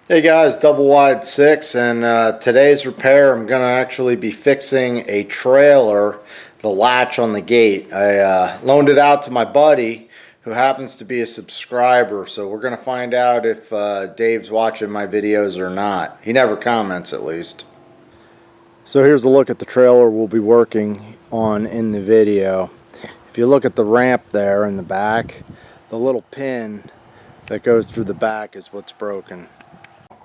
Hey guys, double wide 6, and today's repair I'm going to actually be fixing a trailer, the latch on the gate. I loaned it out to my buddy who happens to be a subscriber, so we're going to find out if Dave's watching my videos or not. He never comments, at least. So here's a look at the trailer we'll be working on in the video. If you look at the ramp there in the back, the little pin that goes through the back is what's broken.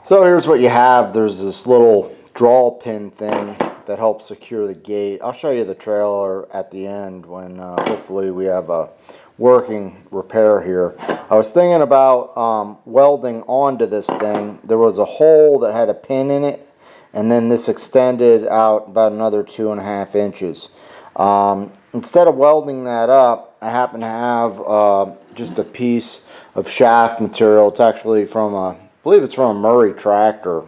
So here's what you have. There's this little draw pin thing that helps secure the gate. I'll show you the trailer at the end when hopefully we have a working repair here. I was thinking about welding onto this thing. There was a hole that had a pin in it, and then this extended out about another 2.5 inches. Instead of welding that up, I happen to have just a piece of shaft material. It's actually from I believe it's from a Murray tractor,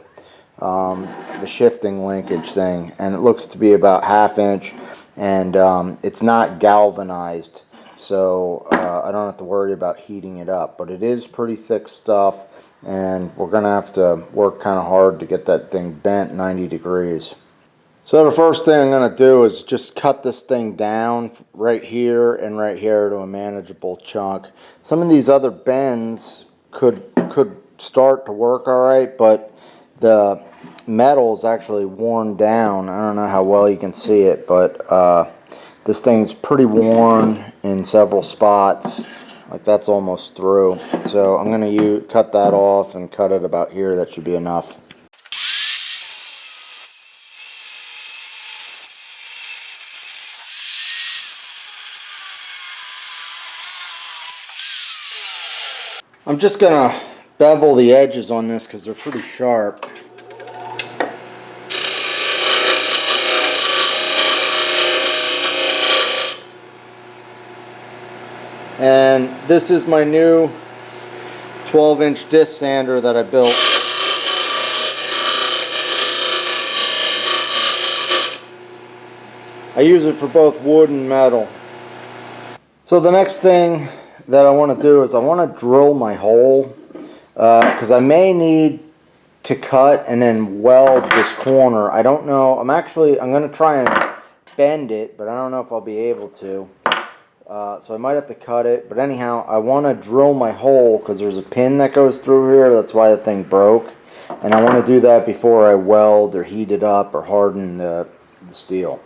the shifting linkage thing, and it looks to be about 1/2 inch, and it's not galvanized, so I don't have to worry about heating it up, but it is pretty thick stuff, and we're going to have to work kind of hard to get that thing bent 90 degrees. So the first thing I'm going to do is just cut this thing down right here and right here to a manageable chunk. Some of these other bends could start to work all right, but the metal is actually worn down. I don't know how well you can see it, but this thing's pretty worn in several spots. Like that's almost through. So I'm going to cut that off and cut it about here. That should be enough. I'm just going to bevel the edges on this because they're pretty sharp. And this is my new 12-inch disc sander that I built. I use it for both wood and metal. So the next thing that I want to do is I want to drill my hole, because I may need to cut and then weld this corner. I don't know. I'm going to try and bend it, but I don't know if I'll be able to. So I might have to cut it. But anyhow, I want to drill my hole because there's a pin that goes through here. That's why the thing broke. And I want to do that before I weld or heat it up or harden the steel.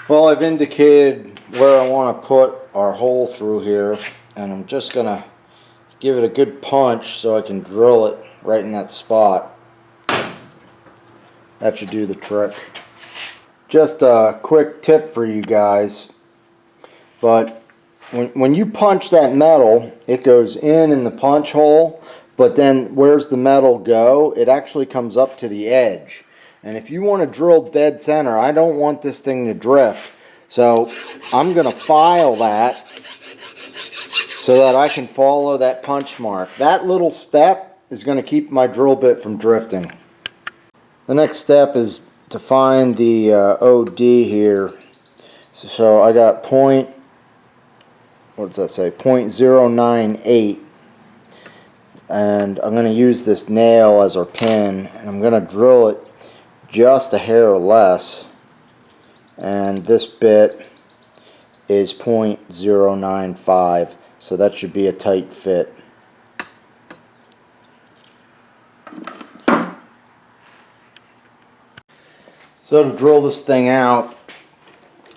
Well, I've indicated where I want to put our hole through here, and I'm just going to give it a good punch so I can drill it right in that spot. That should do the trick. Just a quick tip for you guys, but when you punch that metal, it goes in the punch hole, but then where's the metal go? It actually comes up to the edge. And if you want to drill dead center, I don't want this thing to drift. So I'm going to file that so that I can follow that punch mark. That little step is going to keep my drill bit from drifting. The next step is to find the OD here. So I got what does that say? 0.098. And I'm going to use this nail as our pin, and I'm going to drill it just a hair less, and this bit is 0.095, so that should be a tight fit. So to drill this thing out,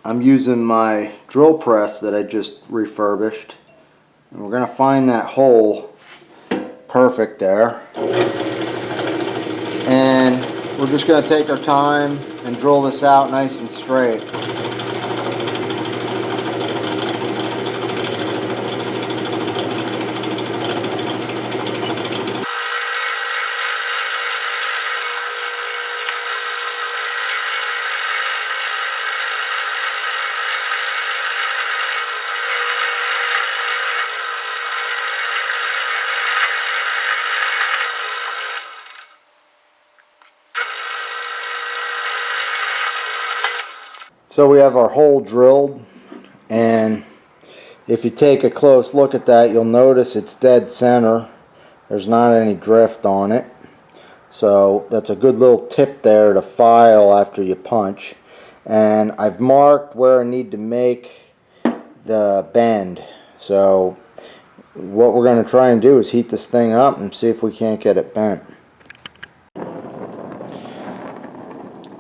I'm using my drill press that I just refurbished, and we're going to find that hole perfect there, and we're just going to take our time and drill this out nice and straight. So we have our hole drilled, and if you take a close look at that, you'll notice it's dead center. There's not any drift on it. So that's a good little tip there to file after you punch. And I've marked where I need to make the bend. So what we're going to try and do is heat this thing up and see if we can't get it bent.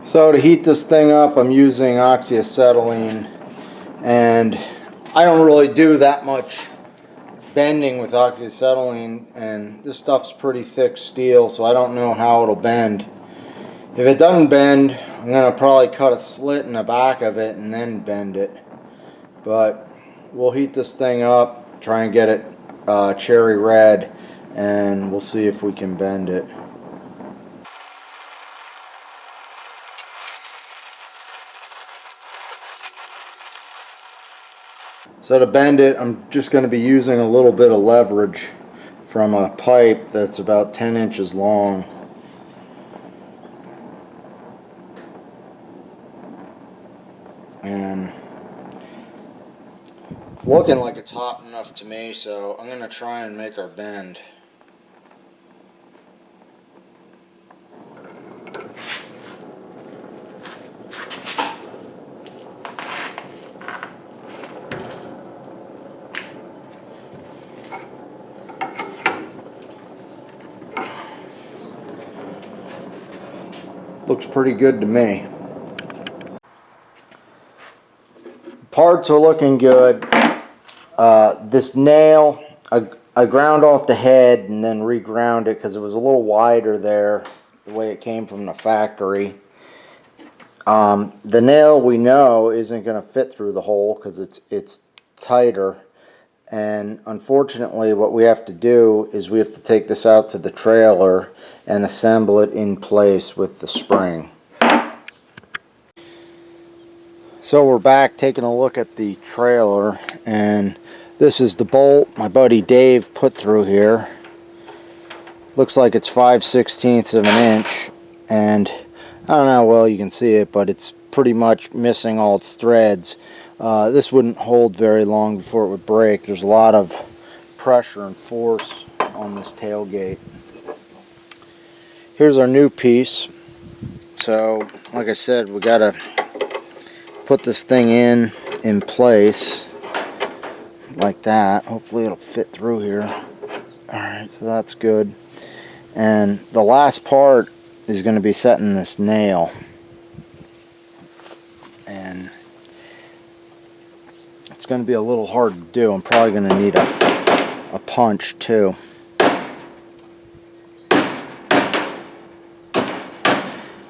So to heat this thing up, I'm using oxyacetylene, and I don't really do that much bending with oxyacetylene, and this stuff's pretty thick steel, so I don't know how it'll bend. If it doesn't bend, I'm going to probably cut a slit in the back of it and then bend it. But we'll heat this thing up, try and get it cherry red, and we'll see if we can bend it. So to bend it, I'm just going to be using a little bit of leverage from a pipe that's about 10 inches long. And it's looking like it's hot enough to me, so I'm going to try and make our bend. Looks pretty good to me. Parts are looking good. This nail, I ground off the head and then reground it because it was a little wider there, the way it came from the factory. The nail, we know, isn't going to fit through the hole because it's tighter. And unfortunately, what we have to do is we have to take this out to the trailer and assemble it in place with the spring. So we're back taking a look at the trailer, and this is the bolt my buddy Dave put through here. Looks like it's 5/16 of an inch, and I don't know how well you can see it, but it's pretty much missing all its threads. This wouldn't hold very long before it would break. There's a lot of pressure and force on this tailgate. Here's our new piece. So, like I said, we gotta put this thing in place like that. Hopefully it'll fit through here. Alright, so that's good. And the last part is going to be setting this nail. And it's going to be a little hard to do. I'm probably going to need a punch too.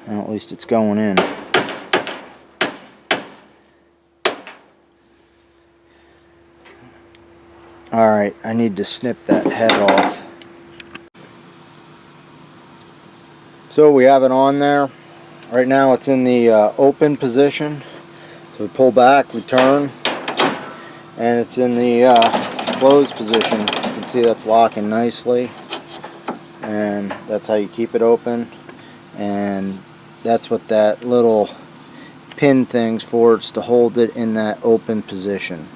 Well, at least it's going in. Alright, I need to snip that head off. So we have it on there. Right now it's in the open position. So we pull back, we turn, and it's in the closed position. You can see that's locking nicely. And that's how you keep it open. And that's what that little pin thing's for. It's to hold it in that open position.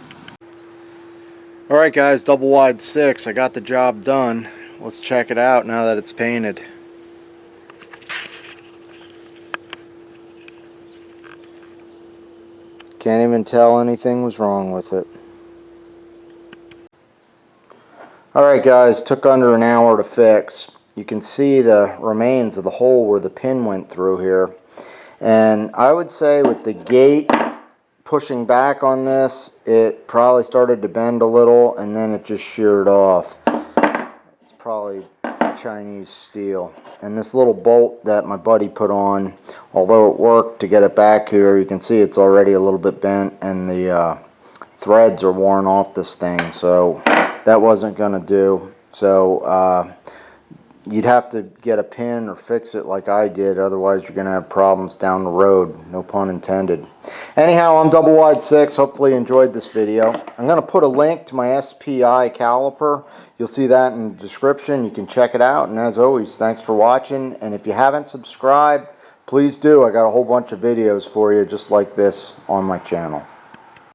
Alright guys, double wide 6. I got the job done. Let's check it out now that it's painted. Can't even tell anything was wrong with it. Alright guys, took under an hour to fix. You can see the remains of the hole where the pin went through here. And I would say with the gate pushing back on this, it probably started to bend a little and then it just sheared off. It's probably Chinese steel. And this little bolt that my buddy put on, although it worked to get it back here, you can see it's already a little bit bent and the threads are worn off this thing, so that wasn't going to do. So you'd have to get a pin or fix it like I did, otherwise you're going to have problems down the road, no pun intended. Anyhow, I'm double wide 6. Hopefully you enjoyed this video. I'm going to put a link to my SPI caliper. You'll see that in the description. You can check it out, and as always, thanks for watching. And if you haven't subscribed, please do. I got a whole bunch of videos for you just like this on my channel.